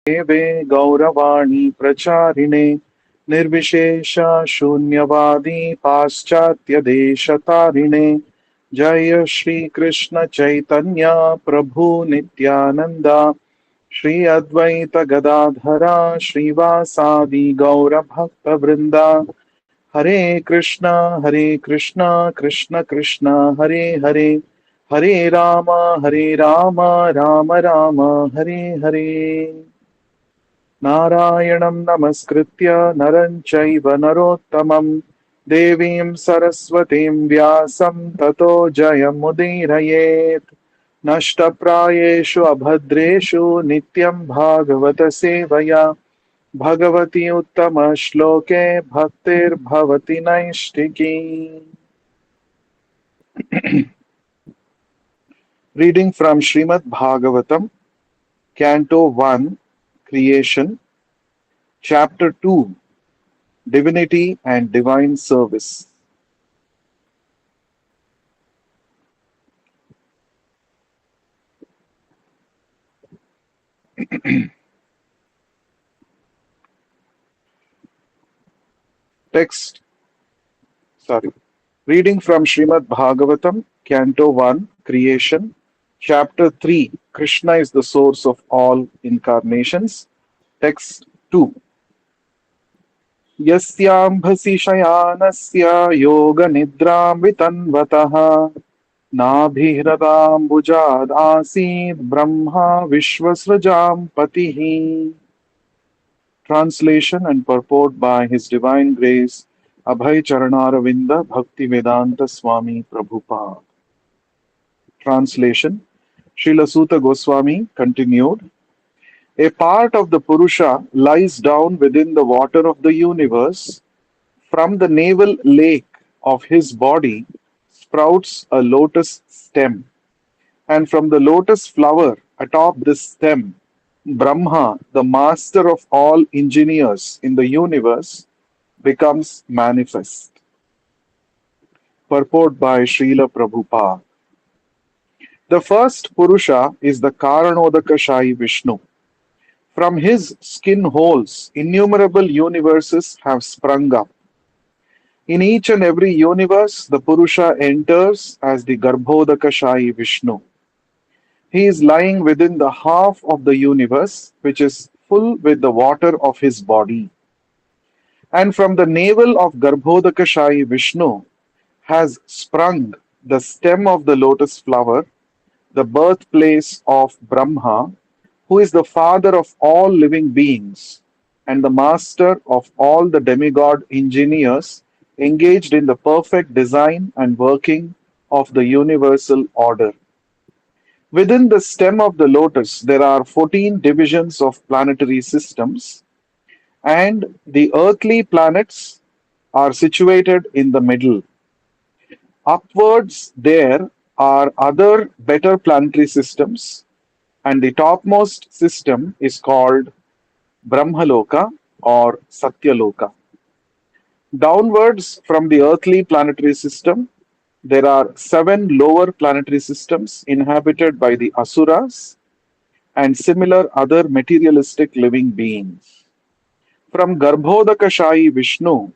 देवे गौरवाणी प्रचारिणे निर्विशेष शून्यवादी पाश्चात्य देशतारिणे जय श्री कृष्ण चैतन्य प्रभु नित्यानंद श्री अद्वैत गदाधरा श्रीवासादि गौर भक्त वृंदा हरे कृष्ण कृष्ण कृष्ण हरे हरे हरे राम राम राम हरे हरे नारायणं नमस्कृत्य नरं चैव नरोत्तमं देवीं सरस्वतीं व्यासं ततो जयमुदीरयेत् नष्टप्रायेषु अभद्रेषु नित्यं भागवत सेवया Bhagwati उत्तमश्लोके भक्तिर्भवति नैष्टिकी. Reading from Srimad Bhagavatam, Canto 1, Creation, Chapter 2, Divinity and Divine Service. Text, sorry. Reading from Srimad Bhagavatam, Canto 1, Creation, Chapter 3, Krishna is the source of all incarnations. Text 2. यस्यांभसि शयानस्य योगनिद्रां वितन्वतः नाभिहृताम्बुजादासीत् Brahma विश्वसृजां पतिः. Translation and purport by His Divine Grace Abhay Charanaravinda Bhaktivedanta Swami Prabhupada. Translation. Srila Sutta Goswami continued. A part of the Purusha lies down within the water of the universe. From the navel lake of his body sprouts a lotus stem, and from the lotus flower atop this stem, Brahma, the master of all engineers in the universe, becomes manifest. Purport by Srila Prabhupada. The first Purusha is the Karanodakashayi Vishnu. From his skin holes, innumerable universes have sprung up. In each and every universe, the Purusha enters as the Garbhodakashayi Vishnu. He is lying within the half of the universe, which is full with the water of his body. And from the navel of Garbhodakashayi Vishnu has sprung the stem of the lotus flower, the birthplace of Brahma, who is the father of all living beings and the master of all the demigod engineers engaged in the perfect design and working of the universal order. Within the stem of the lotus, there are 14 divisions of planetary systems, and the earthly planets are situated in the middle. Upwards, there are other better planetary systems, and the topmost system is called Brahmaloka or Satyaloka. Downwards from the earthly planetary system, there are 7 lower planetary systems inhabited by the Asuras and similar other materialistic living beings. From Garbhodakashayi Vishnu,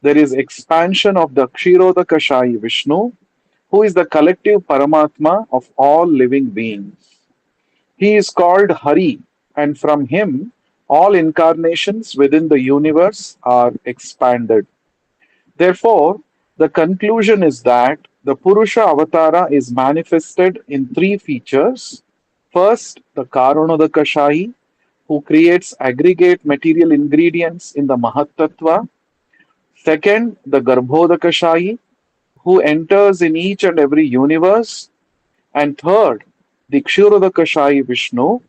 there is expansion of the Kshirodakashayi Vishnu, who is the collective Paramatma of all living beings. He is called Hari, and from him all incarnations within the universe are expanded. Therefore, the conclusion is that the Purusha Avatara is manifested in 3 features. First, the Karanodakashayi, who creates aggregate material ingredients in the Mahatattva. Second, the Garbhodakashayi, who enters in each and every universe. And third, the Kshirodakashayi Vishnu,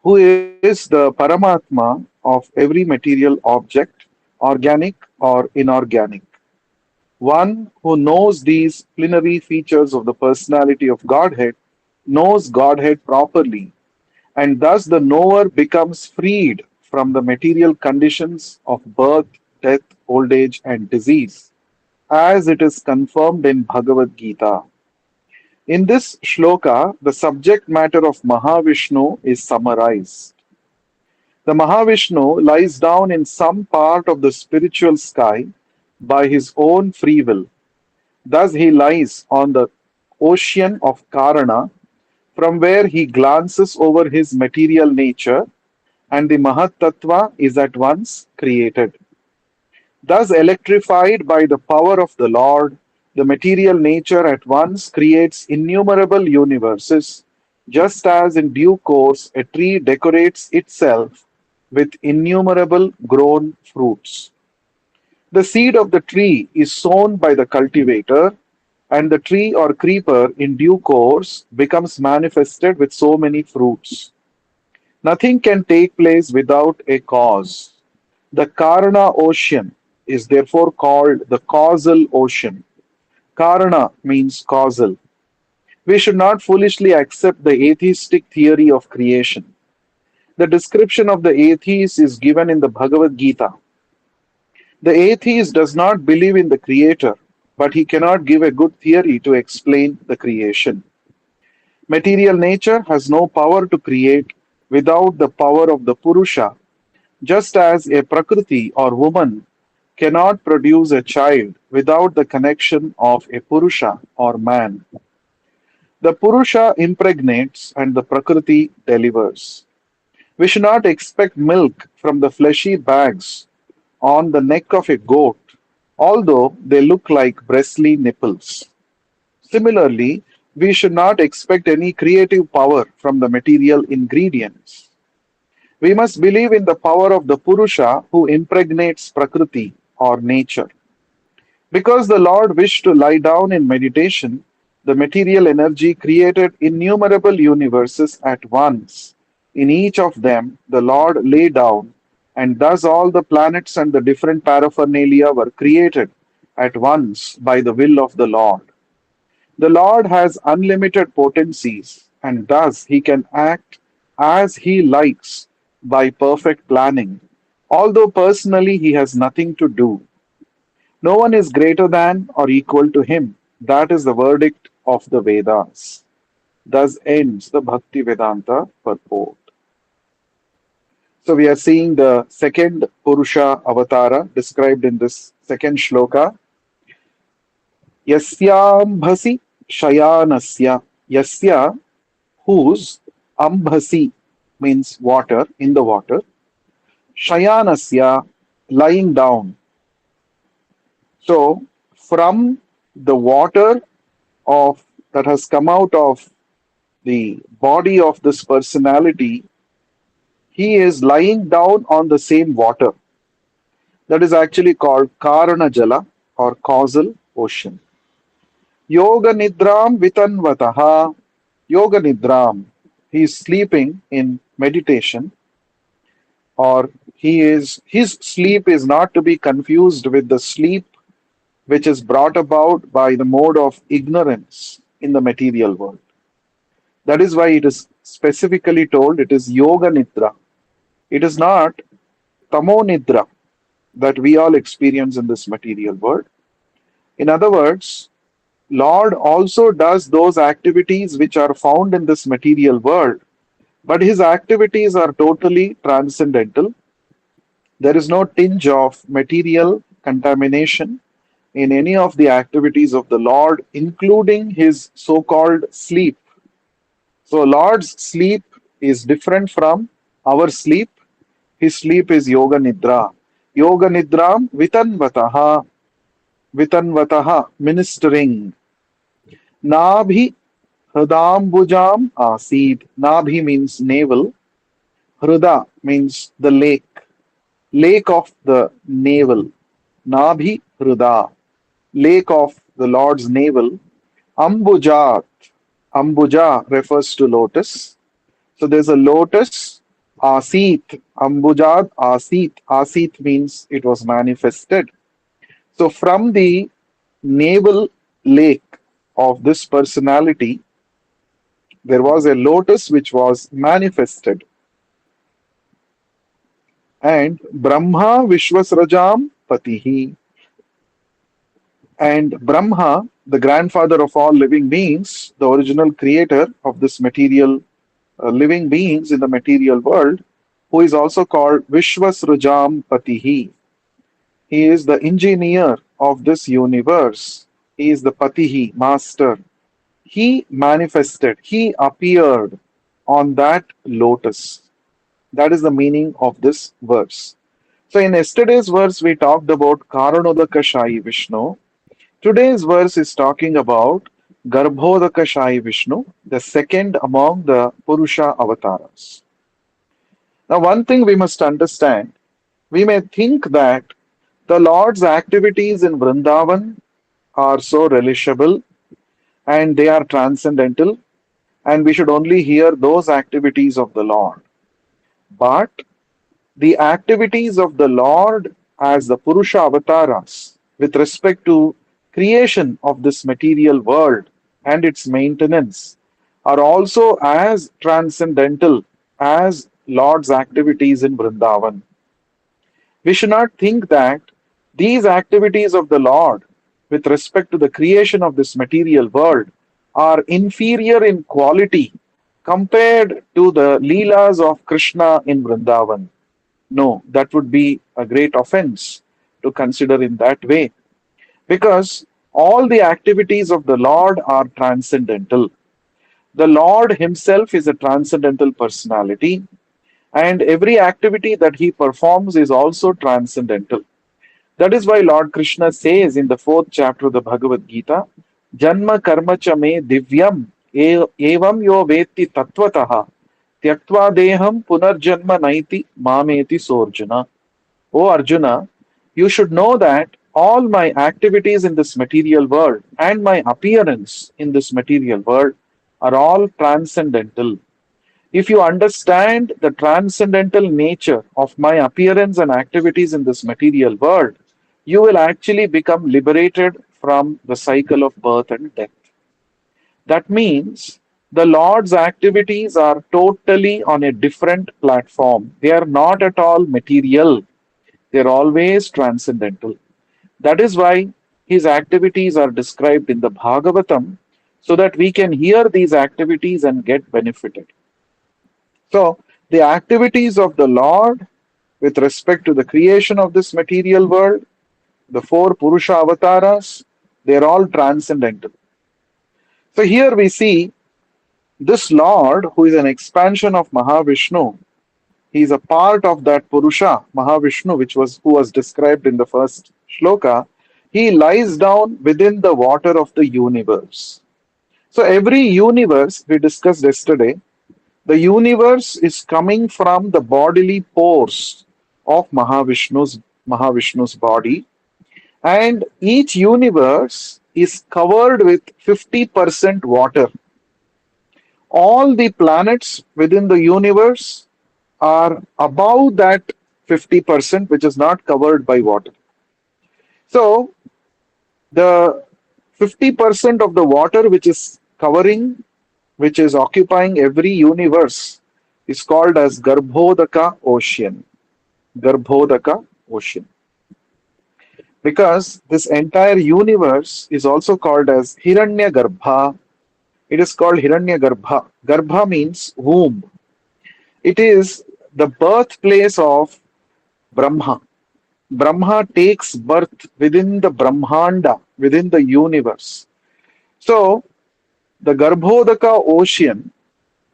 who is the Paramatma of every material object, organic or inorganic. One who knows these plenary features of the personality of Godhead knows Godhead properly, and thus the knower becomes freed from the material conditions of birth, death, old age, and disease, as it is confirmed in Bhagavad Gita. In this shloka, the subject matter of Mahavishnu is summarized. The Mahavishnu lies down in some part of the spiritual sky by his own free will. Thus he lies on the ocean of Karana, from where he glances over his material nature, and the Mahat Tattva is at once created. Thus, electrified by the power of the Lord, the material nature at once creates innumerable universes, just as in due course a tree decorates itself with innumerable grown fruits. The seed of the tree is sown by the cultivator, and the tree or creeper in due course becomes manifested with so many fruits. Nothing can take place without a cause. The Karana ocean is therefore called the causal ocean. Karana means causal. We should not foolishly accept the atheistic theory of creation. The description of the atheist is given in the Bhagavad Gita. The atheist does not believe in the creator, but he cannot give a good theory to explain the creation. Material nature has no power to create without the power of the Purusha, just as a Prakriti or woman cannot produce a child without the connection of a Purusha or man. The Purusha impregnates and the Prakriti delivers. We should not expect milk from the fleshy bags on the neck of a goat, although they look like bristly nipples. Similarly, we should not expect any creative power from the material ingredients. We must believe in the power of the Purusha who impregnates Prakriti or nature. Because the Lord wished to lie down in meditation, the material energy created innumerable universes at once. In each of them, the Lord lay down, and thus all the planets and the different paraphernalia were created at once by the will of the Lord. The Lord has unlimited potencies, and thus he can act as he likes by perfect planning, although personally he has nothing to do. No one is greater than or equal to him. That is the verdict of the Vedas. Thus ends the Bhakti Vedanta purport. So we are seeing the second Purusha avatara described in this second shloka. Yasyambhasi shayanasya. Yasya, whose, ambhasi means water, in the water. Shayanasya, lying down. So from the water of that has come out of the body of this personality, he is lying down on the same water. That is actually called Karana Jala or causal ocean. Yoga Nidram Vitanvataha. Yoga Nidram. He is sleeping in meditation, or his sleep is not to be confused with the sleep which is brought about by the mode of ignorance in the material world. That is why it is specifically told it is Yoga Nidra. It is not Tamo Nidra that we all experience in this material world. In other words, Lord also does those activities which are found in this material world, but his activities are totally transcendental. There is no tinge of material contamination in any of the activities of the Lord, including his so called sleep. So, Lord's sleep is different from our sleep. His sleep is Yoga Nidra. Yoga Nidram Vitanvataha. Vitanvataha, ministering. Nabhi Hridambujam Asid. Nabhi means navel. Hrida means the lake. Lake of the navel. Nabhi Hrida. Lake of the Lord's navel. Ambujat. Ambuja refers to lotus. So there's a lotus. Asit. Ambujat Asit. Asit means it was manifested. So from the navel lake of this personality, there was a lotus which was manifested. And Brahma Vishwasrajam Patihi. And Brahma, the grandfather of all living beings, the original creator of this material living beings in the material world, who is also called Vishwasrujam Patihi. He is the engineer of this universe. He is the Patihi, master. He manifested, he appeared on that lotus. That is the meaning of this verse. So, in yesterday's verse, we talked about Karanodakashayi Vishnu. Today's verse is talking about Garbhodakashayi Vishnu, the second among the Purusha avatars. Now, one thing we must understand, we may think that the Lord's activities in Vrindavan are so relishable and they are transcendental, and we should only hear those activities of the Lord. But the activities of the Lord as the Purusha avatars with respect to creation of this material world and its maintenance are also as transcendental as Lord's activities in Vrindavan. We should not think that these activities of the Lord with respect to the creation of this material world are inferior in quality compared to the Leelas of Krishna in Vrindavan. No, that would be a great offense to consider in that way because all the activities of the Lord are transcendental. The Lord Himself is a transcendental personality, and every activity that He performs is also transcendental. That is why Lord Krishna says in the fourth chapter of the Bhagavad Gita, Janma karma cha me divyam evam yo veti tattvataha tyaktva deham punarjanma naiti mameti sorjuna. O Arjuna, you should know that all my activities in this material world and my appearance in this material world are all transcendental. If you understand the transcendental nature of my appearance and activities in this material world, you will actually become liberated from the cycle of birth and death. That means the Lord's activities are totally on a different platform. They are not at all material, they're always transcendental. That is why his activities are described in the Bhagavatam so that we can hear these activities and get benefited. So, the activities of the Lord with respect to the creation of this material world, the four Purusha avatars, they're all transcendental. So, here we see this Lord, who is an expansion of Mahavishnu, he is a part of that Purusha, Mahavishnu, who was described in the first shloka. He lies down within the water of the universe. So, every universe we discussed yesterday, the universe is coming from the bodily pores of Mahavishnu's body, and each universe is covered with 50% water. All the planets within the universe are above that 50%, which is not covered by water. So, the 50% of the water which is occupying every universe is called as Garbhodaka ocean. Garbhodaka ocean. Because this entire universe is also called as Hiranya Garbha. It is called Hiranya Garbha. Garbha means womb. It is the birthplace of Brahma. Brahma takes birth within the Brahmanda, within the universe. So, the Garbhodaka ocean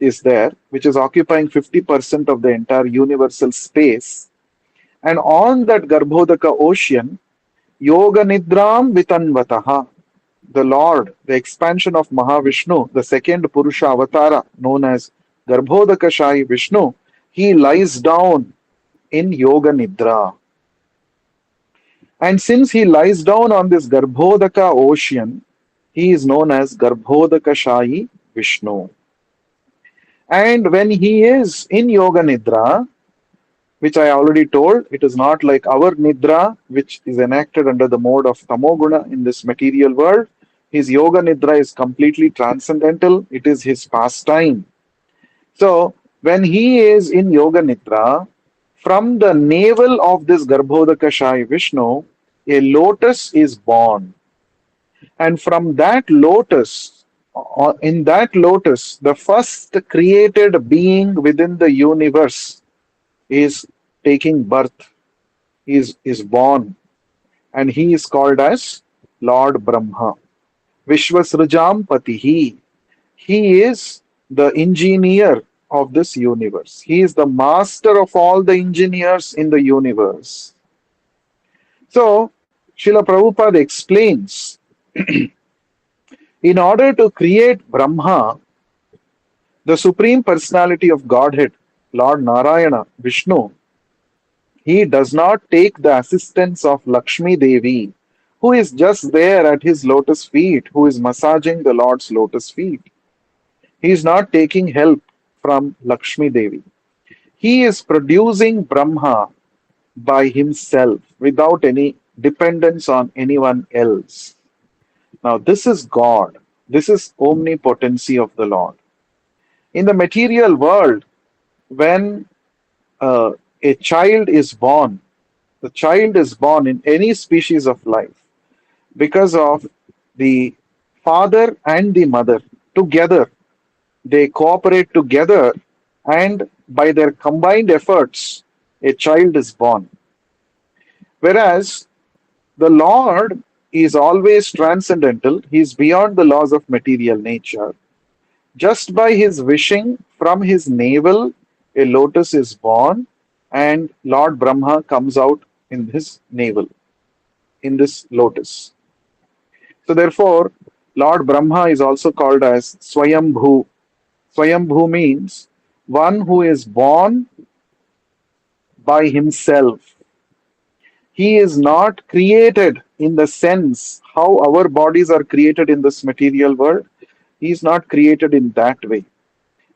is there, which is occupying 50% of the entire universal space. And on that Garbhodaka ocean, Yoga Nidram Vitanvataha, the Lord, the expansion of Mahavishnu, the second Purusha avatara known as Garbhodakashayi Vishnu, he lies down in Yoga Nidra. And since he lies down on this Garbhodaka ocean, he is known as Garbhodakashayi Vishnu. And when he is in Yoga Nidra, which I already told, it is not like our Nidra, which is enacted under the mode of Tamoguna in this material world. His Yoga Nidra is completely transcendental, it is his pastime. So, when he is in Yoga Nidra, from the navel of this Garbhodakashayi Vishnu, a lotus is born. And from that lotus, in that lotus, the first created being within the universe is taking birth, is born, and he is called as Lord Brahma. Vishwasrajam Patihi. He is the engineer of this universe. He is the master of all the engineers in the universe. So, Srila Prabhupada explains, in order to create Brahma, the Supreme Personality of Godhead, Lord Narayana, Vishnu, he does not take the assistance of Lakshmi Devi, who is just there at his lotus feet, who is massaging the Lord's lotus feet. He is not taking help from Lakshmi Devi. He is producing Brahma by himself without any dependence on anyone else. Now, this is God. This is omnipotency of the Lord. In the material world, when uh, a child is born, the child is born in any species of life because of the father and the mother together. They cooperate together, and by their combined efforts, a child is born. Whereas the Lord is always transcendental, he is beyond the laws of material nature. Just by his wishing, from his navel, a lotus is born, and Lord Brahma comes out in his navel, in this lotus. So, therefore, Lord Brahma is also called as Swayambhu. Swayambhu means one who is born by himself. He is not created in the sense how our bodies are created in this material world. He is not created in that way.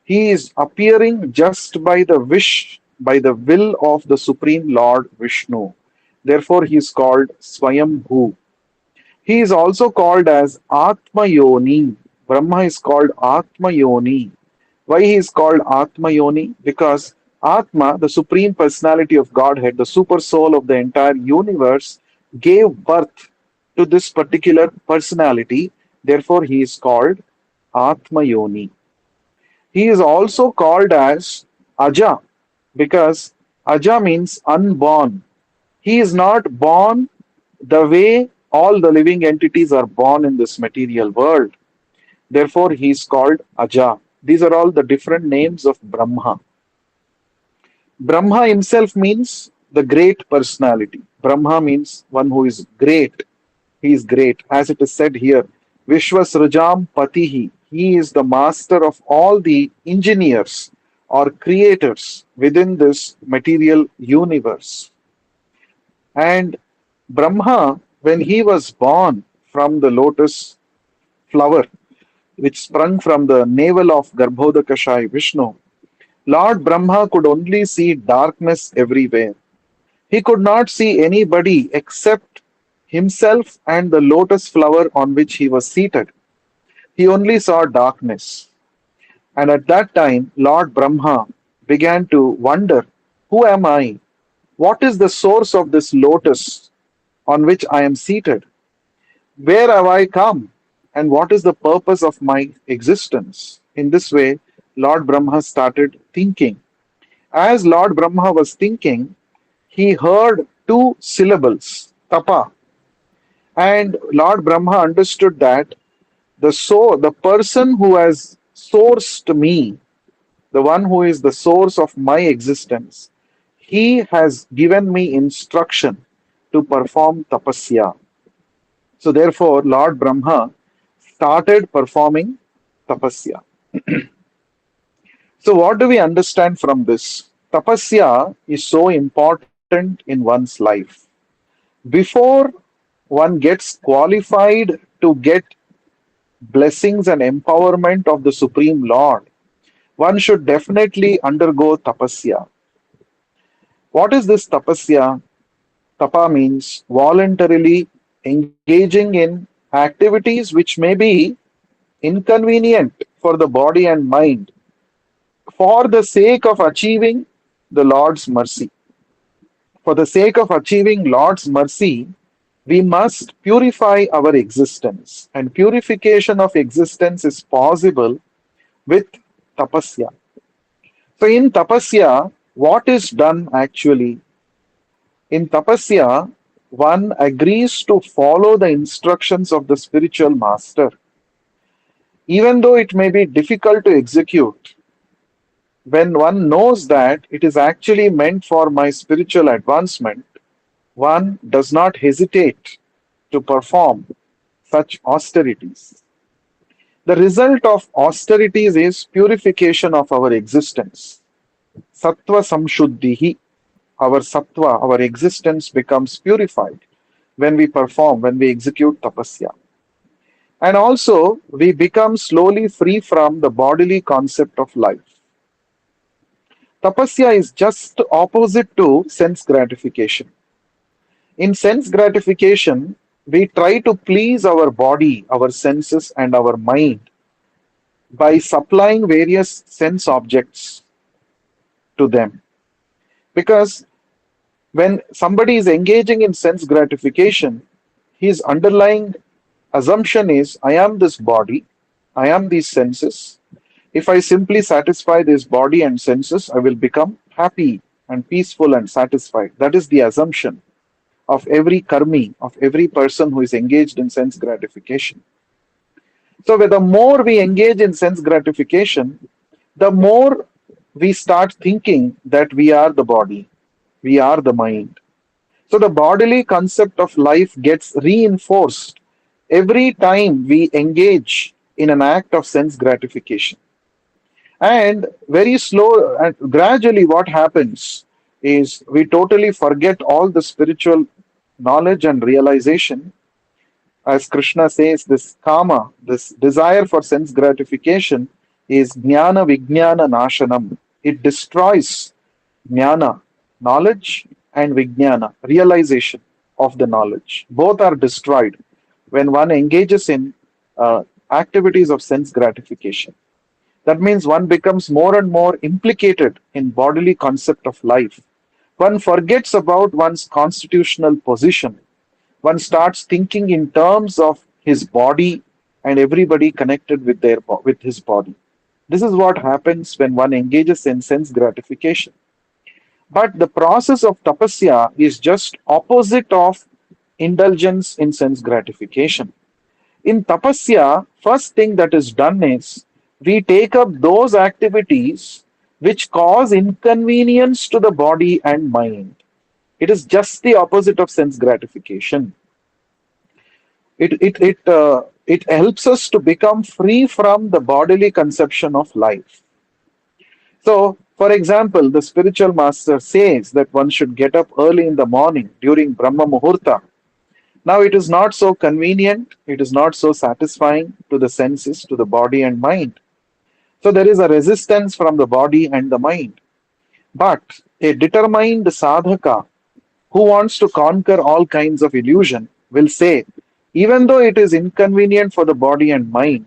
He is appearing just by the wish, by the will of the Supreme Lord Vishnu. Therefore, he is called Swayambhu. He is also called as Atma Yoni. Brahma is called Atma Yoni. Why he is called Atma Yoni? Because Atma, the Supreme Personality of Godhead, the super soul of the entire universe, gave birth to this particular personality. Therefore, he is called Atma Yoni. He is also called as Aja because Aja means unborn. He is not born the way all the living entities are born in this material world. Therefore, he is called Aja. These are all the different names of Brahma. Brahma himself means the great personality. Brahma means one who is great. He is great. As it is said here, Vishwasrajam Patihi. He is the master of all the engineers or creators within this material universe. And Brahma, when he was born from the lotus flower, which sprung from the navel of Garbhodakashai Vishnu, Lord Brahma could only see darkness everywhere. He could not see anybody except himself and the lotus flower on which he was seated. He only saw darkness. And at that time, Lord Brahma began to wonder, who am I? What is the source of this lotus on which I am seated? Where have I come? And what is the purpose of my existence? In this way, Lord Brahma started thinking. As Lord Brahma was thinking, he heard two syllables, tapa. And Lord Brahma understood that the person who has sourced me, the one who is the source of my existence, he has given me instruction to perform tapasya. So therefore, Lord Brahma started performing tapasya. So what do we understand from this? Tapasya is so important in one's life. Before one gets qualified to get blessings and empowerment of the Supreme Lord, one should definitely undergo tapasya. What is this tapasya? Tapa means voluntarily engaging in activities which may be inconvenient for the body and mind for the sake of achieving the Lord's mercy. For the sake of achieving Lord's mercy, we must purify our existence, and purification of existence is possible with tapasya. So, in tapasya, What is done actually? In tapasya, one agrees to follow the instructions of the spiritual master, even though it may be difficult to execute. When one knows that it is actually meant for my spiritual advancement, one does not hesitate to perform such austerities. The result of austerities is purification of our existence. Sattva samshuddhihi, our sattva, our existence becomes purified when we perform, when we execute tapasya. And also, we become slowly free from the bodily concept of life. Tapasya is just opposite to sense gratification. In sense gratification, we try to please our body, our senses, and our mind by supplying various sense objects to them. Because when somebody is engaging in sense gratification, his underlying assumption is I am this body, I am these senses. If I simply satisfy this body and senses, I will become happy and peaceful and satisfied. That is the assumption of every karmi, of every person who is engaged in sense gratification. So, the more we engage in sense gratification, the more we start thinking that we are the body, we are the mind. So, the bodily concept of life gets reinforced every time we engage in an act of sense gratification. And very slow and gradually, what happens is we totally forget all the spiritual knowledge and realization. As Krishna says, this kama, this desire for sense gratification, is jnana vijnana nashanam. It destroys jnana, knowledge, and vijnana, realization of the knowledge. Both are destroyed when one engages in activities of sense gratification. That means one becomes more and more implicated in bodily concept of life. One forgets about one's constitutional position. One starts thinking in terms of his body and everybody connected with with his body. This is what happens when one engages in sense gratification. But the process of tapasya is just opposite of indulgence in sense gratification. In tapasya, first thing that is done is we take up those activities which cause inconvenience to the body and mind. It is just the opposite of sense gratification. It helps us to become free from the bodily conception of life. So, for example, the spiritual master says that one should get up early in the morning during Brahma Muhurta. Now, it is not so convenient, it is not so satisfying to the senses, to the body and mind. So, there is a resistance from the body and the mind. But a determined sadhaka who wants to conquer all kinds of illusion will say, even though it is inconvenient for the body and mind,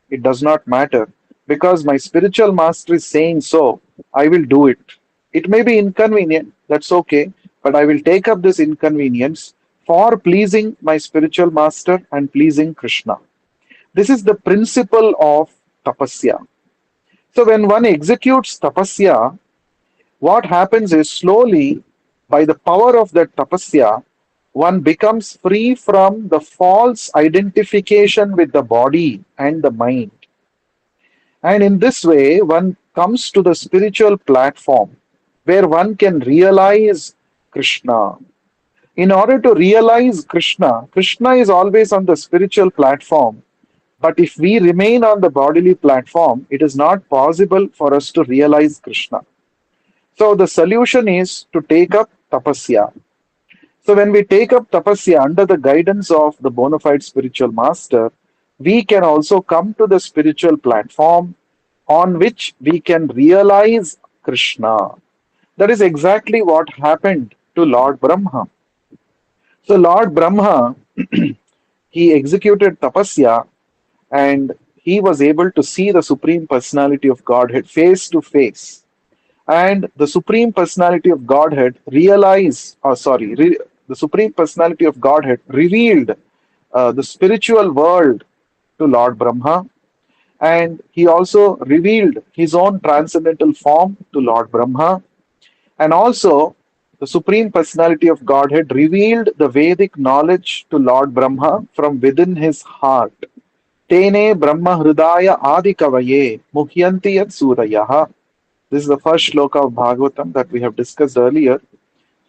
it does not matter because my spiritual master is saying so, I will do it. It may be inconvenient, that's okay, but I will take up this inconvenience for pleasing my spiritual master and pleasing Krishna. This is the principle of tapasya. So, when one executes tapasya, what happens is slowly, by the power of that tapasya, one becomes free from the false identification with the body and the mind. And in this way, one comes to the spiritual platform where one can realize Krishna. In order to realize Krishna, Krishna is always on the spiritual platform. But if we remain on the bodily platform, it is not possible for us to realize Krishna. So the solution is to take up tapasya. So when we take up tapasya under the guidance of the bona fide spiritual master, we can also come to the spiritual platform on which we can realize Krishna. That is exactly what happened to Lord Brahma. So Lord Brahma, he executed tapasya and he was able to see the Supreme Personality of Godhead face to face. And the Supreme Personality of Godhead the Supreme Personality of Godhead revealed the spiritual world to Lord Brahma, and he also revealed his own transcendental form to Lord Brahma. And also, the Supreme Personality of Godhead revealed the Vedic knowledge to Lord Brahma from within his heart. Tene Brahma Hridaya Adi Kavaye Muhyanti Yat Surayaha. This is the first shloka of Bhagavatam that we have discussed earlier.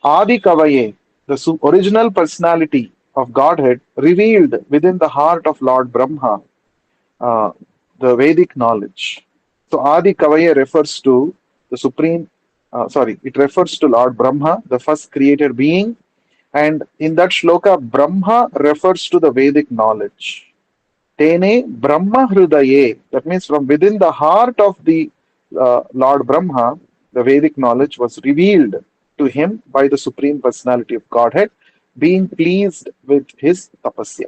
Adi Kavaye, the original personality of Godhead, revealed within the heart of Lord Brahma uh, the Vedic knowledge. So Adi Kavaye refers to the it refers to Lord Brahma, the first created being. And in that shloka, Brahma refers to the Vedic knowledge. Tene Brahma Hridaye, that means from within the heart of the Lord Brahma, the Vedic knowledge was revealed to him by the Supreme Personality of Godhead, being pleased with his tapasya.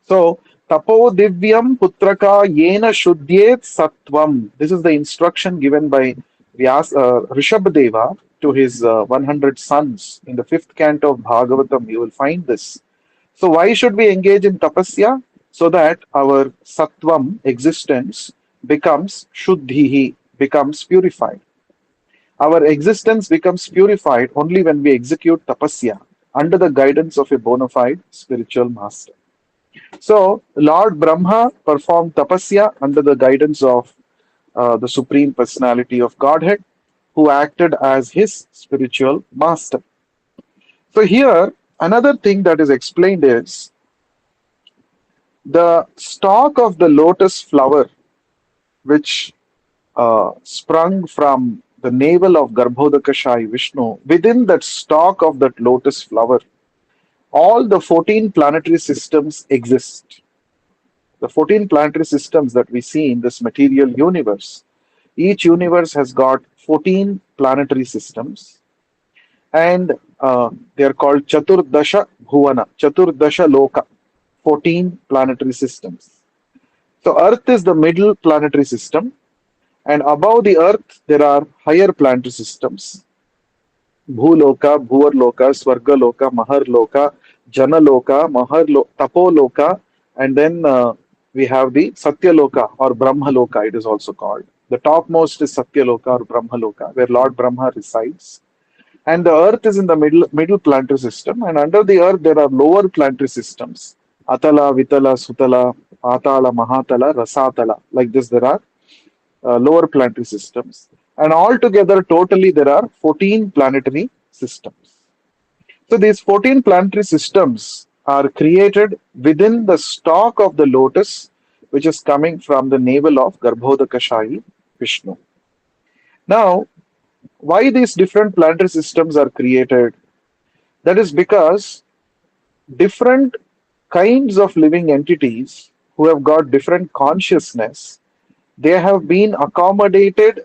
So, tapo divyam putraka yena shuddhyet sattvam. This is the instruction given by Rishabhdeva to his 100 sons in the fifth canto of Bhagavatam. You will find this. So, why should we engage in tapasya? So that our sattvam existence becomes shuddhihi, becomes purified. Our existence becomes purified only when we execute tapasya under the guidance of a bona fide spiritual master. So, Lord Brahma performed tapasya under the guidance of the Supreme Personality of Godhead, who acted as his spiritual master. So, here, another thing that is explained is the stalk of the lotus flower, which sprung from the navel of Garbhodakashayi Vishnu, within that stalk of that lotus flower, all the 14 planetary systems exist. The 14 planetary systems that we see in this material universe. Each universe has got 14 planetary systems, and they are called Chaturdasha Bhuvana, Chaturdasha Loka, 14 planetary systems. So, Earth is the middle planetary system, and above the Earth, there are higher planetary systems: Bhuloka, Bhuvarloka, Swargaloka, Maharloka, Janaloka, Tapoloka, and then we have the Satyaloka or Brahmaloka, it is also called. The topmost is Satyaloka or Brahmaloka, where Lord Brahma resides. And the Earth is in the middle planetary system, and under the Earth there are lower planetary systems: Atala, Vitala, Sutala, Atala, Mahatala, Rasatala. Like this, there are lower planetary systems. And altogether, totally, there are 14 planetary systems. So these 14 planetary systems are created within the stalk of the lotus, which is coming from the navel of Garbhodakashayi Vishnu. Now, why these different planetary systems are created? That is because different kinds of living entities who have got different consciousness, they have been accommodated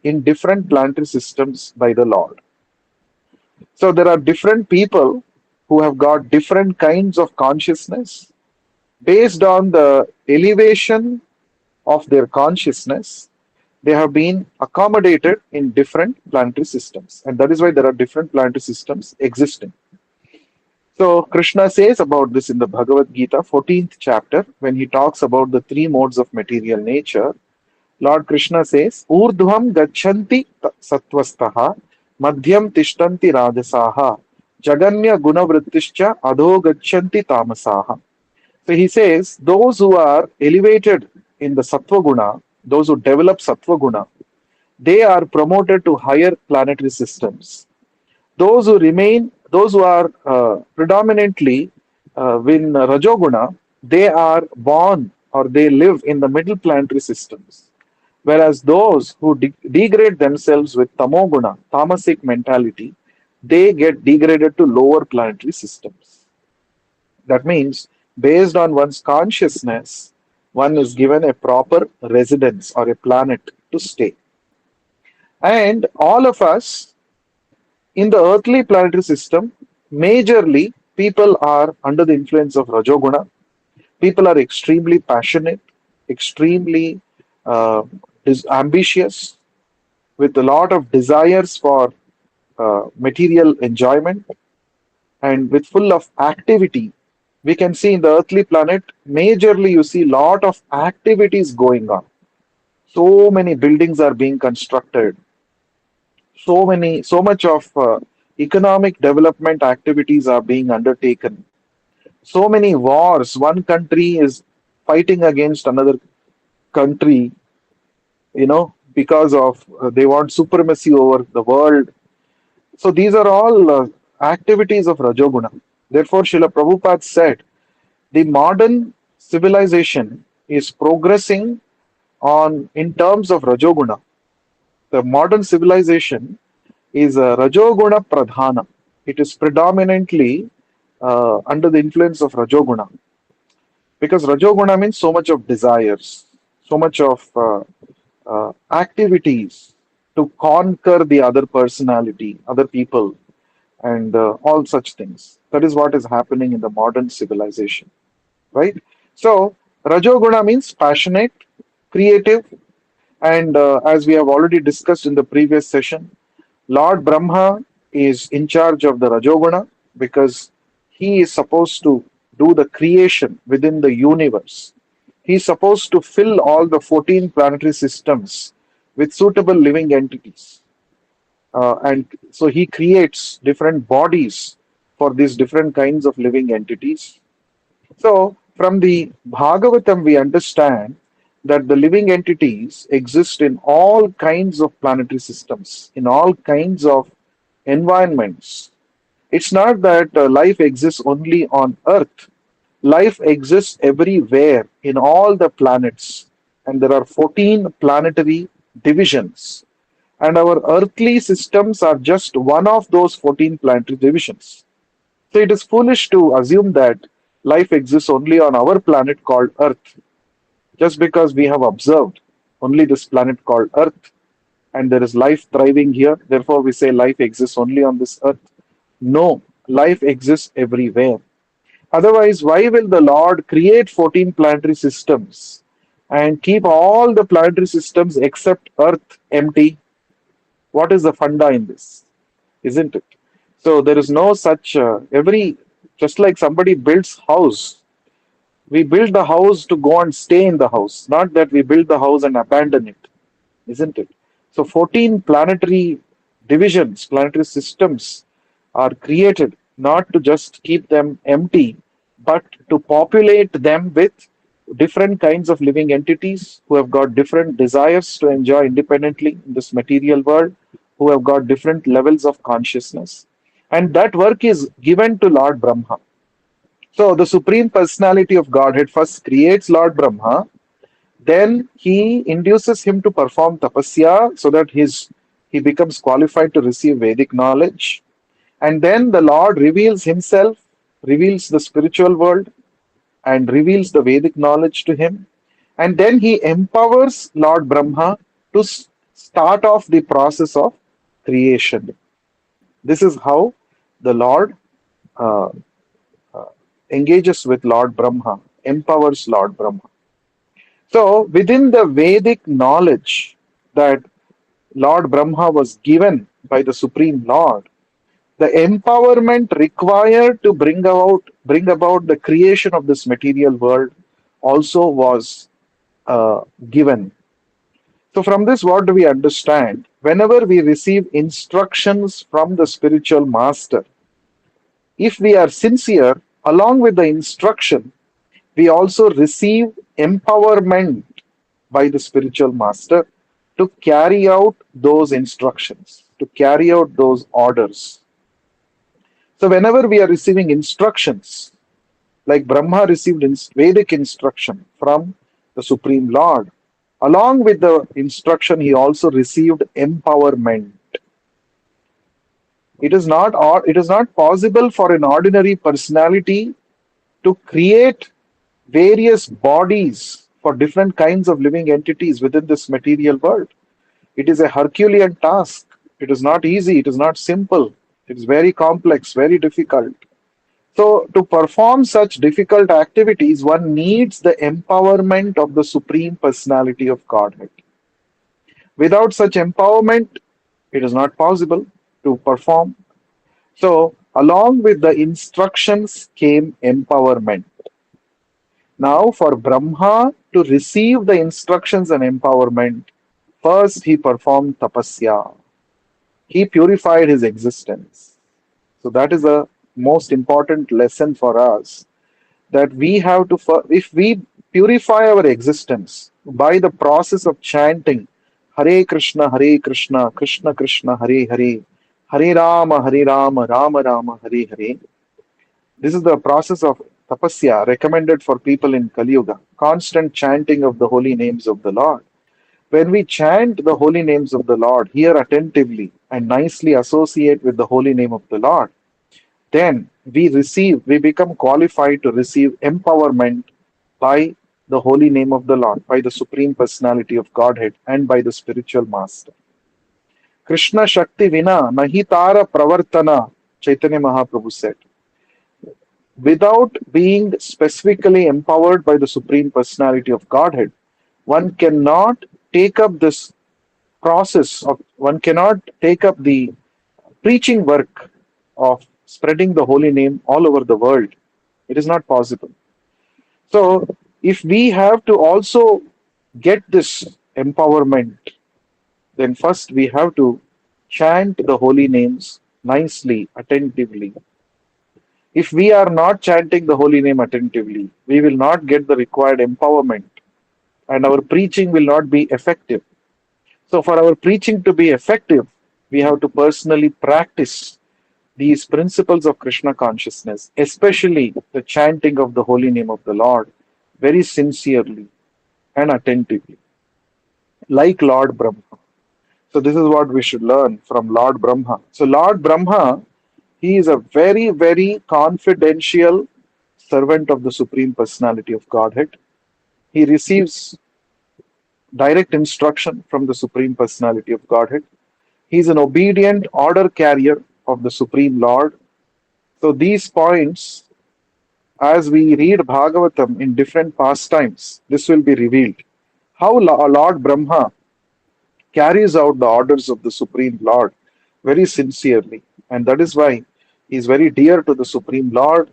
in different planetary systems by the Lord. So there are different people who have got different kinds of consciousness. Based on the elevation of their consciousness, they have been accommodated in different planetary systems. And that is why there are different planetary systems existing. So Krishna says about this in the Bhagavad Gita, 14th chapter, when he talks about the three modes of material nature. Lord Krishna says, Urdhvam gachanti sattvastaha, madhyam tishtanti rajasaha, jaganya gunavrittischa adho gachanti tamasaha. So he says, those who are elevated in the sattva guna, those who develop sattva guna, they are promoted to higher planetary systems. Those who are predominantly in Rajoguna, they are born or they live in the middle planetary systems. Whereas those who degrade themselves with Tamoguna, tamasic mentality, they get degraded to lower planetary systems. That means, based on one's consciousness, one is given a proper residence or a planet to stay. And all of us in the earthly planetary system, majorly people are under the influence of Rajoguna. People are extremely passionate, extremely ambitious, with a lot of desires for material enjoyment, and with full of activity. We can see in the earthly planet, majorly you see lot of activities going on. So many buildings are being constructed. So much of economic development activities are being undertaken. So many wars. One country is fighting against another country, because of they want supremacy over the world. So these are all activities of Rajoguna. Therefore, Srila Prabhupada said the modern civilization is progressing on in terms of Rajoguna. The modern civilization is Rajoguna Pradhana. It is predominantly under the influence of Rajoguna, because Rajoguna means so much of desires, so much of activities to conquer the other personality, other people, and all such things. That is what is happening in the modern civilization, right? So, Rajoguna means passionate, creative, and as we have already discussed in the previous session, Lord Brahma is in charge of the Rajoguna because he is supposed to do the creation within the universe. He is supposed to fill all the 14 planetary systems with suitable living entities. And so he creates different bodies for these different kinds of living entities. So, from the Bhagavatam, we understand that the living entities exist in all kinds of planetary systems, in all kinds of environments. It's not that life exists only on Earth, life exists everywhere in all the planets, and there are 14 planetary divisions. And our earthly systems are just one of those 14 planetary divisions. So it is foolish to assume that life exists only on our planet called Earth, just because we have observed only this planet called Earth and there is life thriving here. Therefore, we say life exists only on this Earth. No, life exists everywhere. Otherwise, why will the Lord create 14 planetary systems and keep all the planetary systems except Earth empty? What is the funda in this? Isn't it? So there is no such just like somebody builds house, we build the house to go and stay in the house, not that we build the house and abandon it, isn't it? So 14 planetary divisions, planetary systems are created not to just keep them empty, but to populate them with different kinds of living entities who have got different desires to enjoy independently in this material world, who have got different levels of consciousness. And that work is given to Lord Brahma. So the Supreme Personality of Godhead first creates Lord Brahma, then he induces him to perform tapasya so that he becomes qualified to receive Vedic knowledge. And then the Lord reveals himself, reveals the spiritual world, and reveals the Vedic knowledge to him. And then he empowers Lord Brahma to start off the process of creation. This is how the Lord uh, engages with Lord Brahma, empowers Lord Brahma. So, within the Vedic knowledge that Lord Brahma was given by the Supreme Lord, the empowerment required to bring about the creation of this material world also was given. So, from this, what do we understand? Whenever we receive instructions from the spiritual master, if we are sincere, along with the instruction, we also receive empowerment by the spiritual master to carry out those instructions, to carry out those orders. So, whenever we are receiving instructions, like Brahma received Vedic instruction from the Supreme Lord, along with the instruction, he also received empowerment. It is not possible for an ordinary personality to create various bodies for different kinds of living entities within this material world. It is a Herculean task. It is not easy. It is not simple. It is very complex, very difficult. So, to perform such difficult activities, one needs the empowerment of the Supreme Personality of Godhead. Without such empowerment, it is not possible to perform. So, along with the instructions came empowerment. Now, for Brahma to receive the instructions and empowerment, first he performed tapasya. He purified his existence. So that is a most important lesson for us, that we have to, if we purify our existence by the process of chanting Hare Krishna, Krishna Krishna, Hare Hare, Hare Rama, Rama Rama, Hare Hare. This is the process of tapasya recommended for people in Kali Yuga, constant chanting of the holy names of the Lord. When we chant the holy names of the Lord, hear attentively and nicely associate with the holy name of the Lord, then we become qualified to receive empowerment by the holy name of the Lord, by the Supreme Personality of Godhead, and by the spiritual master. Krishna Shakti Vina Nahitara Pravartana, Chaitanya Mahaprabhu said. Without being specifically empowered by the Supreme Personality of Godhead, one cannot take up this process of, one cannot take up the preaching work of spreading the holy name all over the world. It is not possible. So, if we have to also get this empowerment, then first we have to chant the holy names nicely, attentively. If we are not chanting the holy name attentively, we will not get the required empowerment and our preaching will not be effective. So, for our preaching to be effective, we have to personally practice these principles of Krishna consciousness, especially the chanting of the holy name of the Lord, very sincerely and attentively, like Lord Brahma. So, this is what we should learn from Lord Brahma. So, Lord Brahma, he is a very, very confidential servant of the Supreme Personality of Godhead. He receives direct instruction from the Supreme Personality of Godhead. He is an obedient order carrier of the Supreme Lord. So, these points, as we read Bhagavatam in different pastimes, this will be revealed. How Lord Brahma carries out the orders of the Supreme Lord very sincerely. And that is why he is very dear to the Supreme Lord.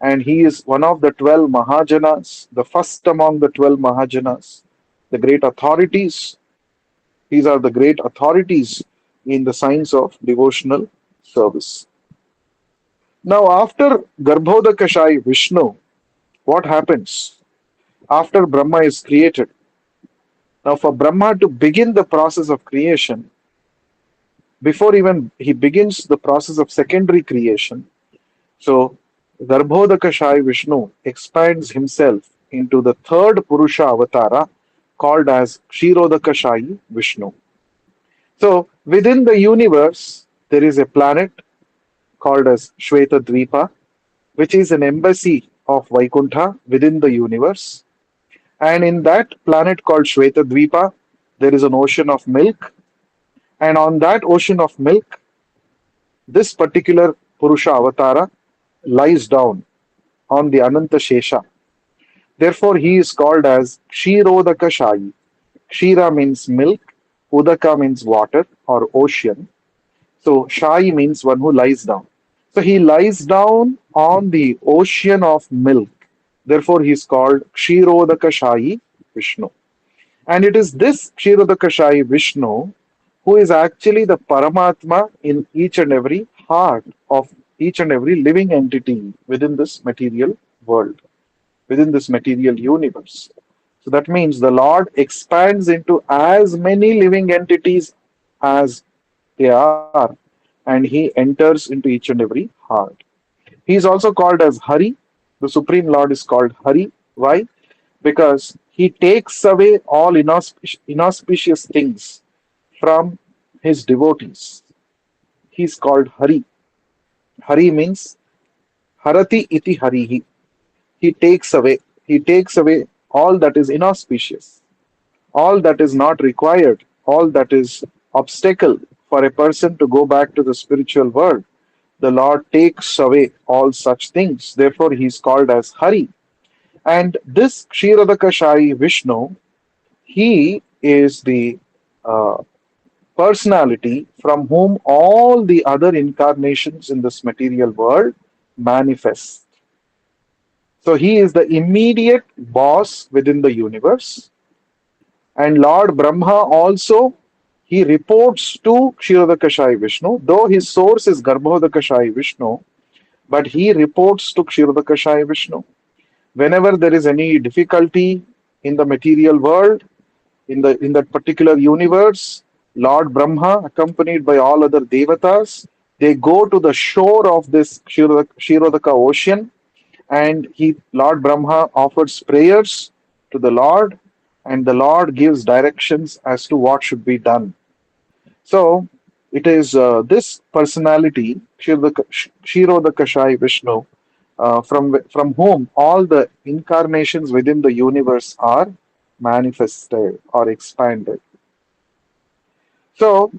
And he is one of the 12 Mahajanas, the first among the 12 Mahajanas, the great authorities. These are the great authorities in the science of devotional service. Now, after Garbhodakashai Vishnu, what happens? After Brahma is created. Now, for Brahma to begin the process of creation, before even he begins the process of secondary creation, so Garbhodakashai Vishnu expands himself into the third Purusha avatara called as Kshirodakashai Vishnu. So, within the universe, there is a planet called as Shweta Dvipa, which is an embassy of Vaikuntha within the universe. And in that planet called Shweta Dvipa, there is an ocean of milk. And on that ocean of milk, this particular Purusha Avatara lies down on the Ananta Shesha. Therefore, he is called as Kshirodaka Shayi. Kshira means milk, Udaka means water or ocean. So, Shayi means one who lies down. So, he lies down on the ocean of milk. Therefore, he is called Kshirodaka Shayi Vishnu. And it is this Kshirodaka Shayi Vishnu who is actually the Paramatma in each and every heart of each and every living entity within this material world, within this material universe. So that means the Lord expands into as many living entities as they are, and he enters into each and every heart. He is also called as Hari. The Supreme Lord is called Hari. Why? Because he takes away all inauspicious things from his devotees. He is called Hari. Hari means Harati iti Harihi. He takes away. He takes away all that is inauspicious, all that is not required, all that is obstacle for a person to go back to the spiritual world. The Lord takes away all such things. Therefore, he is called as Hari. And this Kshirodakashai Vishnu, he is the uh, personality from whom all the other incarnations in this material world manifest. So he is the immediate boss within the universe. And Lord Brahma also He reports to Kshirodakashayi Vishnu, though his source is Garbhodakashayi Vishnu, but he reports to Kshirodakashayi Vishnu. Whenever there is any difficulty in the material world, in that particular universe, Lord Brahma, accompanied by all other devatas, they go to the shore of this Kshirodaka ocean, and Lord Brahma offers prayers to the Lord, and the Lord gives directions as to what should be done. So it is this personality, Kshirodakashai Vishnu, from whom all the incarnations within the universe are manifested or expanded. So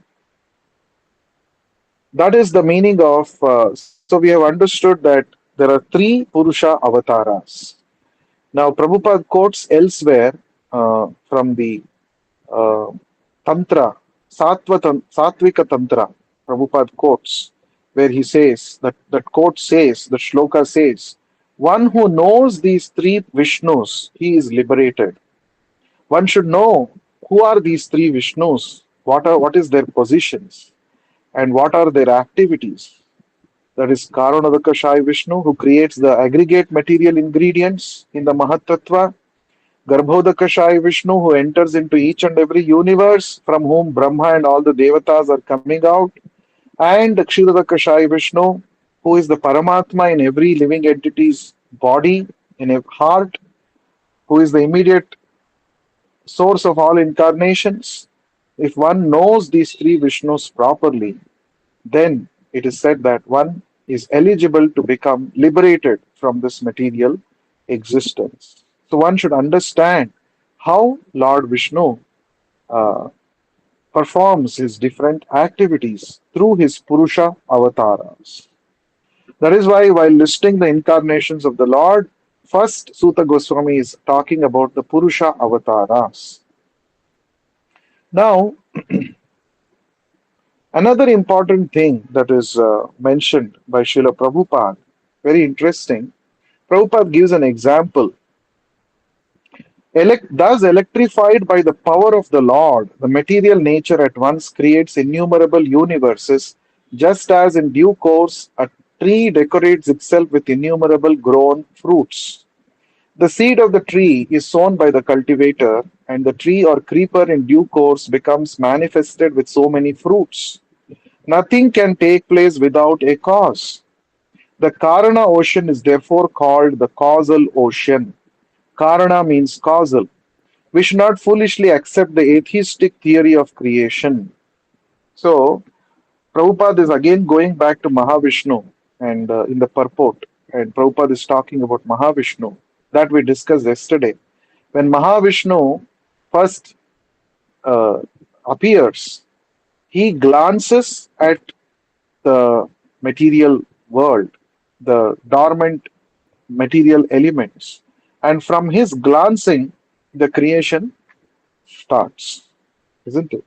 that is the meaning of. So we have understood that there are three Purusha avatars. Now Prabhupada quotes elsewhere from the uh, Tantra, Satvika Tantra, Prabhupada quotes, where he says, that quote says, the shloka says, one who knows these three Vishnus, he is liberated. One should know who are these three Vishnus, what is their positions, and what are their activities. That is Karanadakashai Vishnu, who creates the aggregate material ingredients in the Mahatattva. Garbhodakashai Vishnu, who enters into each and every universe from whom Brahma and all the Devatas are coming out, and Kshirodakashai Vishnu, who is the Paramatma in every living entity's body, in a heart, who is the immediate source of all incarnations. If one knows these three Vishnus properly, then it is said that one is eligible to become liberated from this material existence. So one should understand how Lord Vishnu uh, performs his different activities through his Purusha avatars. That is why, while listing the incarnations of the Lord, first Suta Goswami is talking about the Purusha avatars. Now, another important thing that is mentioned by Srila Prabhupada, very interesting. Prabhupada gives an example. Thus, electrified by the power of the Lord, the material nature at once creates innumerable universes, just as in due course a tree decorates itself with innumerable grown fruits. The seed of the tree is sown by the cultivator, and the tree or creeper in due course becomes manifested with so many fruits. Nothing can take place without a cause. The Karana ocean is therefore called the causal ocean. Karana means causal. We should not foolishly accept the atheistic theory of creation. So, Prabhupada is again going back to Mahavishnu and in the purport, and Prabhupada is talking about Mahavishnu that we discussed yesterday. When Mahavishnu first uh, appears, he glances at the material world, the dormant material elements, and from his glancing, the creation starts, isn't it?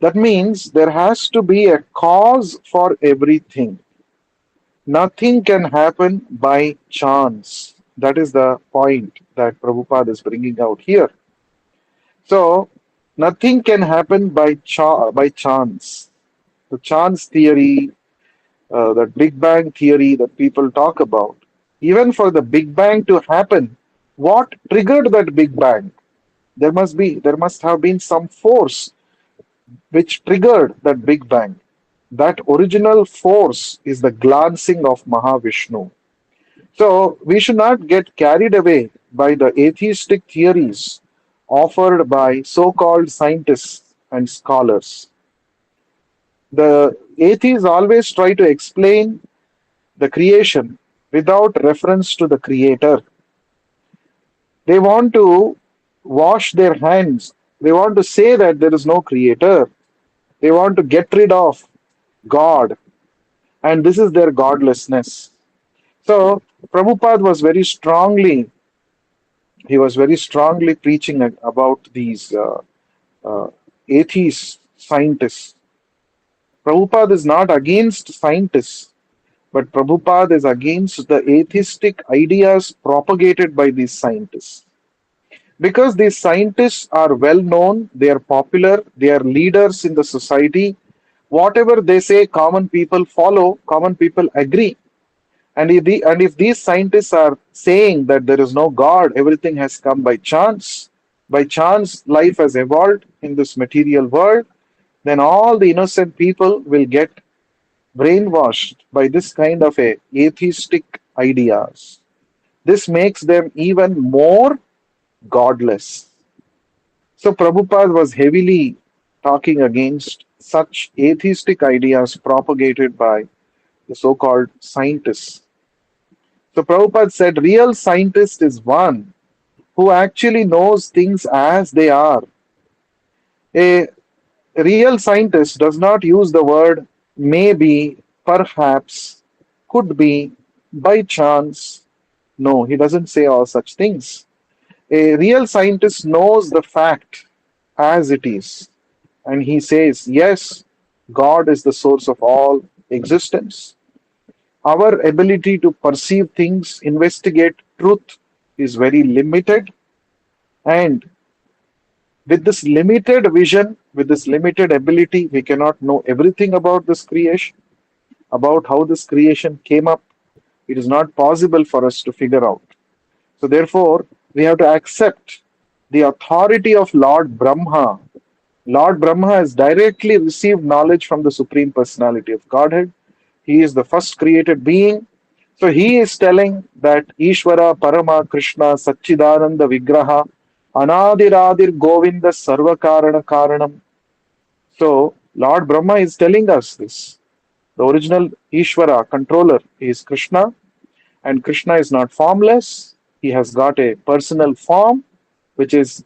That means there has to be a cause for everything. Nothing can happen by chance. That is the point that Prabhupada is bringing out here. So, nothing can happen by chance. The chance theory, that Big Bang theory that people talk about, even for the Big Bang to happen, what triggered that Big Bang? There must have been some force which triggered that Big Bang. That original force is the glancing of Mahavishnu. So we should not get carried away by the atheistic theories offered by so called scientists and scholars. The atheists always try to explain the creation without reference to the creator. They want to wash their hands. They want to say that there is no creator. They want to get rid of God, and this is their godlessness. So Prabhupada was very strongly, he was very strongly preaching about these uh, atheist scientists. Prabhupada is not against scientists, but Prabhupada is against the atheistic ideas propagated by these scientists. Because these scientists are well known, they are popular, they are leaders in the society. Whatever they say, common people follow, common people agree. And if these scientists are saying that there is no God, everything has come by chance life has evolved in this material world, then all the innocent people will get brainwashed by this kind of a atheistic ideas. This makes them even more godless. So Prabhupada was heavily talking against such atheistic ideas propagated by the so-called scientists. So Prabhupada said real scientist is one who actually knows things as they are. A real scientist does not use the word maybe, perhaps, could be, by chance. No, he doesn't say all such things. A real scientist knows the fact as it is. And he says, yes, God is the source of all existence. Our ability to perceive things, investigate truth is very limited. And with this limited vision, with this limited ability, we cannot know everything about this creation, about how this creation came up. It is not possible for us to figure out. So, therefore, we have to accept the authority of Lord Brahma. Lord Brahma has directly received knowledge from the Supreme Personality of Godhead. He is the first created being. So he is telling that Ishvara Parama Krishna Satchidananda Vigraha Anadiradir Govinda Sarvakarana Karanam. So Lord Brahma is telling us this. The original Ishvara controller is Krishna, and Krishna is not formless. He has got a personal form which is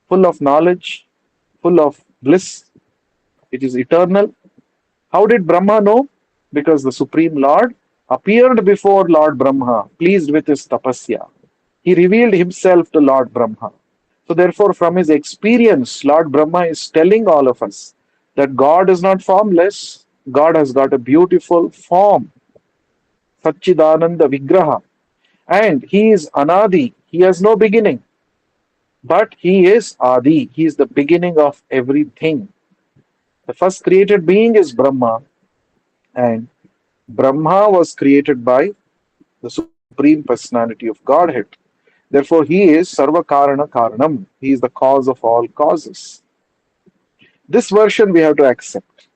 full of knowledge, full of bliss. It is eternal. How did Brahma know? Because the Supreme Lord appeared before Lord Brahma, pleased with his tapasya. He revealed himself to Lord Brahma. So, therefore, from his experience, Lord Brahma is telling all of us that God is not formless. God has got a beautiful form, Satchidananda Vigraha. And he is Anadi. He has no beginning. But he is Adi. He is the beginning of everything. The first created being is Brahma, and Brahma was created by the Supreme Personality of Godhead. Therefore, he is Sarva Karana Karanam. He is the cause of all causes. This version we have to accept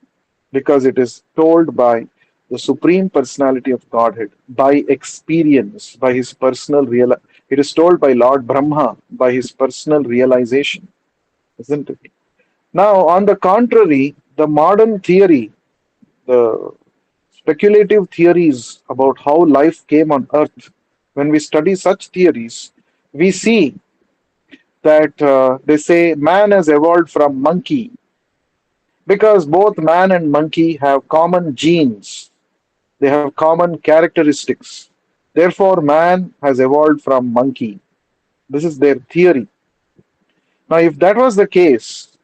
because it is told by the Supreme Personality of Godhead by experience, by his personal real. It is told by Lord Brahma by his personal realization, isn't it? Now, on the contrary, the modern theory, the speculative theories about how life came on earth, when we study such theories, we see that they say man has evolved from monkey because both man and monkey have common genes, they have common characteristics. Therefore, man has evolved from monkey. This is their theory. Now, if that was the case,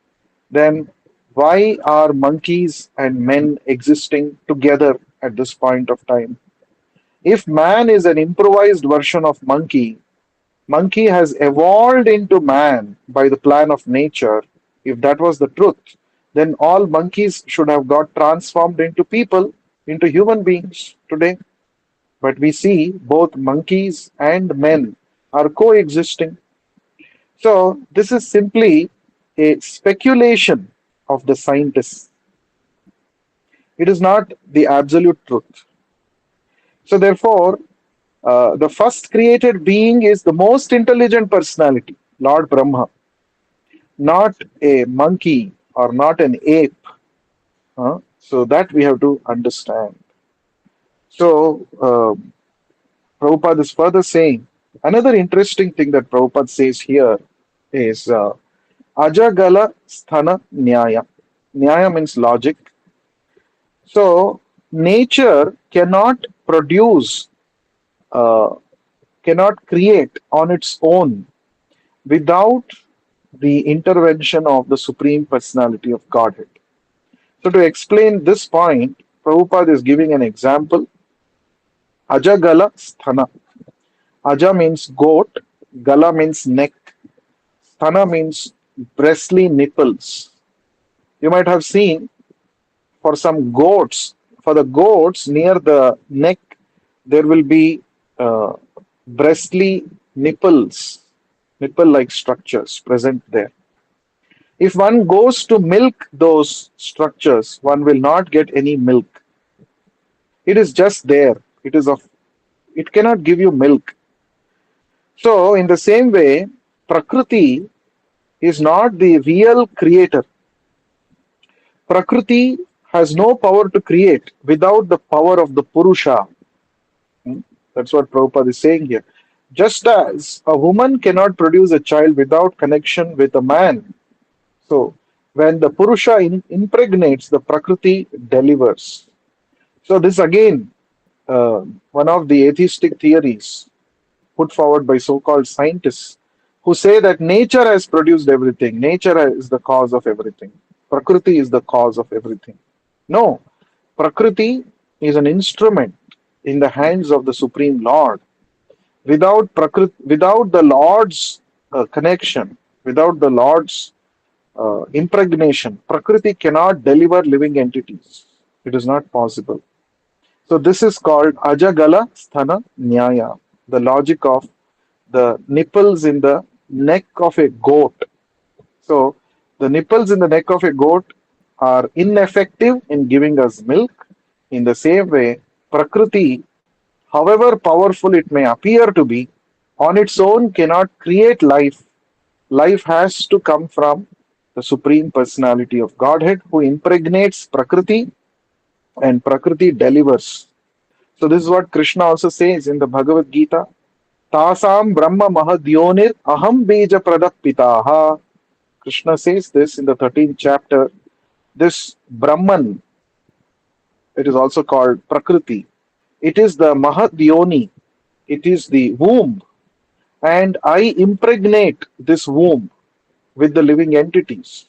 then why are monkeys and men existing together at this point of time? If man is an improvised version of monkey, monkey has evolved into man by the plan of nature. If that was the truth, then all monkeys should have got transformed into people, into human beings today. But we see both monkeys and men are coexisting. So, this is simply a speculation of the scientists. It is not the absolute truth. So, therefore, the first created being is the most intelligent personality, Lord Brahma, not a monkey or not an ape. So, that we have to understand. So, Prabhupada is further saying another interesting thing that Prabhupada says here is Ajagala Sthana Nyaya. Nyaya means logic. So, nature cannot produce, uh, cannot create on its own without the intervention of the Supreme Personality of Godhead. So, to explain this point, Prabhupada is giving an example. Ajagala Sthana. Aja means goat, Gala means neck, Sthana means breastly nipples. You might have seen for some goats, for the goats near the neck, there will be uh, breastly nipples, nipple like structures present there. If one goes to milk those structures, one will not get any milk. It is just there. It cannot give you milk. So, in the same way, Prakriti is not the real creator. Prakriti has no power to create without the power of the Purusha. Hmm? That's what Prabhupada is saying here. Just as a woman cannot produce a child without connection with a man. So, when the Purusha impregnates, the Prakriti delivers. So, this again, uh, one of the atheistic theories put forward by so called scientists who say that nature has produced everything, nature is the cause of everything, Prakriti is the cause of everything. No, Prakriti is an instrument in the hands of the Supreme Lord. Without Prakriti, without the Lord's connection, without the Lord's impregnation, Prakriti cannot deliver living entities. It is not possible. So this is called Ajagala Sthana Nyaya, the logic of the nipples in the neck of a goat. So the nipples in the neck of a goat are ineffective in giving us milk. In the same way, Prakriti, however powerful it may appear to be, on its own cannot create life. Life has to come from the Supreme Personality of Godhead who impregnates Prakriti and Prakriti delivers. So this is what Krishna also says in the Bhagavad Gita. Tasam Brahma Mahadyonir Aham Beja Pradak Pitaha. Krishna says this in the 13th chapter. This Brahman, it is also called Prakriti. It is the Mahadyoni, it is the womb, and I impregnate this womb with the living entities.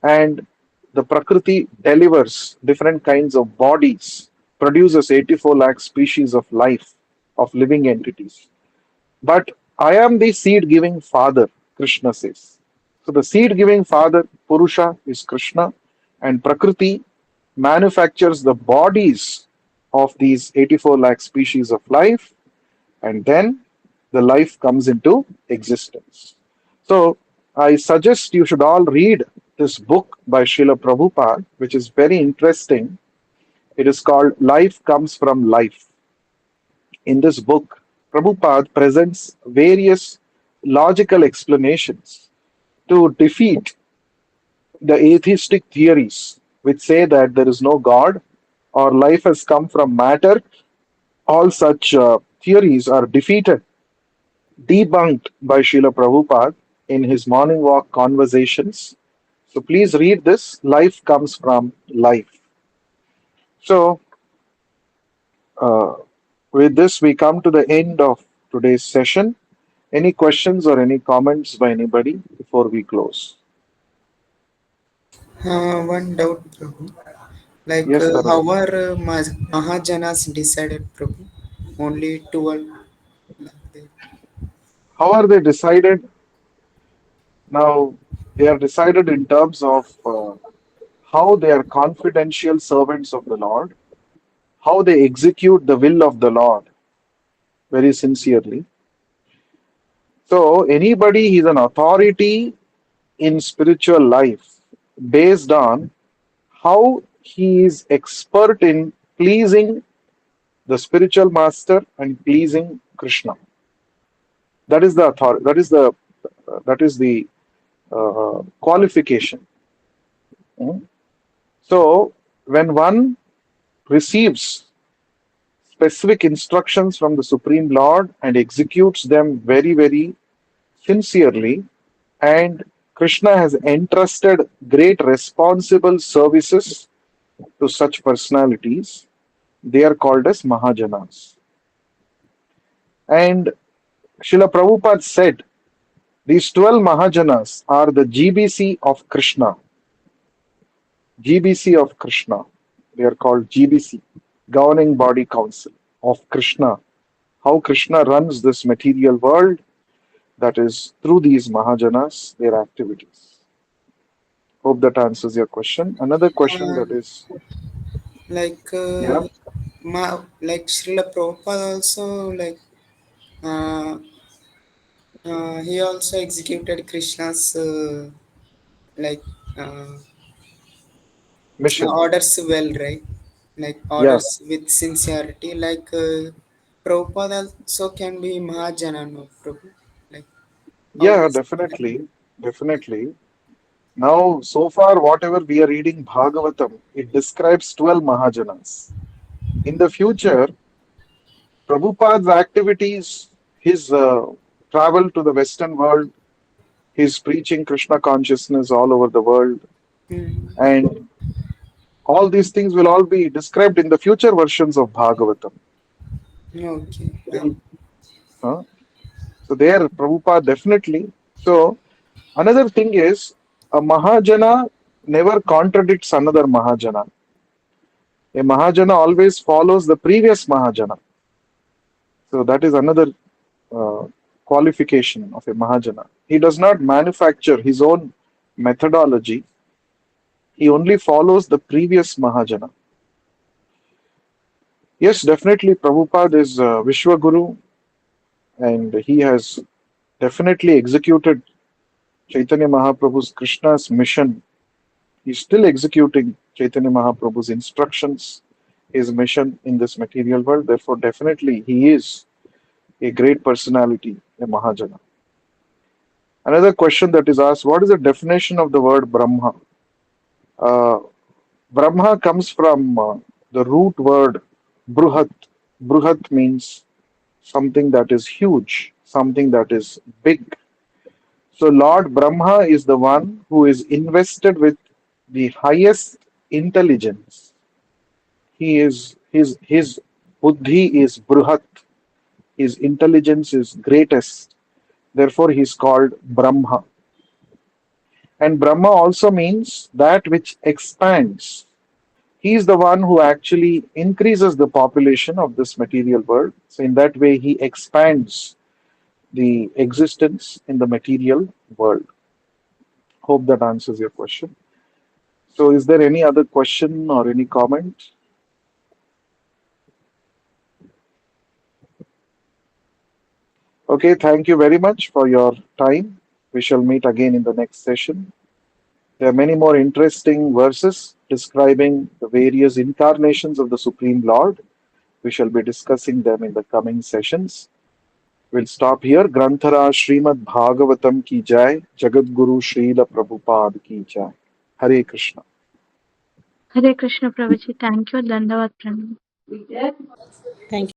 And the Prakriti delivers different kinds of bodies, produces 84 lakh species of life, of living entities. But I am the seed giving father, Krishna says. So the seed giving father, Purusha, is Krishna, and Prakriti manufactures the bodies of these 84 lakh species of life, and then the life comes into existence. So I suggest you should all read this book by Srila Prabhupada, which is very interesting. It is called Life Comes from Life. In this book, Prabhupada presents various logical explanations to defeat the atheistic theories which say that there is no God or life has come from matter. All such theories are defeated, debunked by Srila Prabhupada in his morning walk conversations. So please read this. Life comes from life. So, uh, with this, we come to the end of today's session. Any questions or any comments by anybody before we close? One doubt, Prabhu. Like, Yes, how Tarun. are Mahajanas decided, Prabhu? Only 12. Like that. How are they decided? Now, they are decided in terms of how they are confidential servants of the Lord, how they execute the will of the Lord very sincerely. So, anybody is an authority in spiritual life based on how he is expert in pleasing the spiritual master and pleasing Krishna. That is the authority. That is the qualification. Mm. So, when one receives specific instructions from the Supreme Lord and executes them very, very sincerely, and Krishna has entrusted great responsible services to such personalities, they are called as Mahajanas. And Srila Prabhupada said these 12 Mahajanas are the GBC of Krishna. GBC of Krishna. They are called GBC, Governing Body Council of Krishna. How Krishna runs this material world, That is through these Mahajanas, their activities. Hope that answers your question. Another question that And is, like yeah, like Srila Prabhupada also uh, he also executed Krishna's like uh, mission. orders well, right? Like Yeah, orders with sincerity. Like Prabhupada also can be Mahajana, no Prabhu. Like how yeah, is definitely, definitely. Now, so far, whatever we are reading Bhagavatam, it describes 12 Mahajanas. In the future, Prabhupada's activities, his travel to the Western world, his preaching Krishna consciousness all over the world, Hmm. and all these things will all be described in the future versions of Bhagavatam. Okay. Huh? So, there, Prabhupada definitely. So, another thing is, a Mahajana never contradicts another Mahajana. A Mahajana always follows the previous Mahajana. So that is another uh, qualification of a Mahajana. He does not manufacture his own methodology. He only follows the previous Mahajana. Yes, definitely Prabhupada is Vishwa Guru, and he has definitely executed Chaitanya Mahaprabhu's Krishna's mission. He's still executing Chaitanya Mahaprabhu's instructions, his mission in this material world. Therefore, definitely he is a great personality, a Mahajana. Another question that is asked: what is the definition of the word Brahma? Uh, Brahma comes from the root word Bruhat. Bruhat means something that is huge, something that is big. So, Lord Brahma is the one who is invested with the highest intelligence. His buddhi is Bruhat, his intelligence is greatest. Therefore, he is called Brahma. And Brahma also means that which expands. He is the one who actually increases the population of this material world. So, in that way, he expands the existence in the material world. Hope that answers your question. So, is there any other question or any comment? Okay, thank you very much for your time. We shall meet again in the next session. There are many more interesting verses describing the various incarnations of the Supreme Lord. We shall be discussing them in the coming sessions. We'll stop here. Granthara Srimad Bhagavatam ki jai, Jagat Guru Srila Prabhupada ki jai. Hare Krishna. Hare Krishna Prabhuji. Thank you. Dandavat Pranam. Thank you,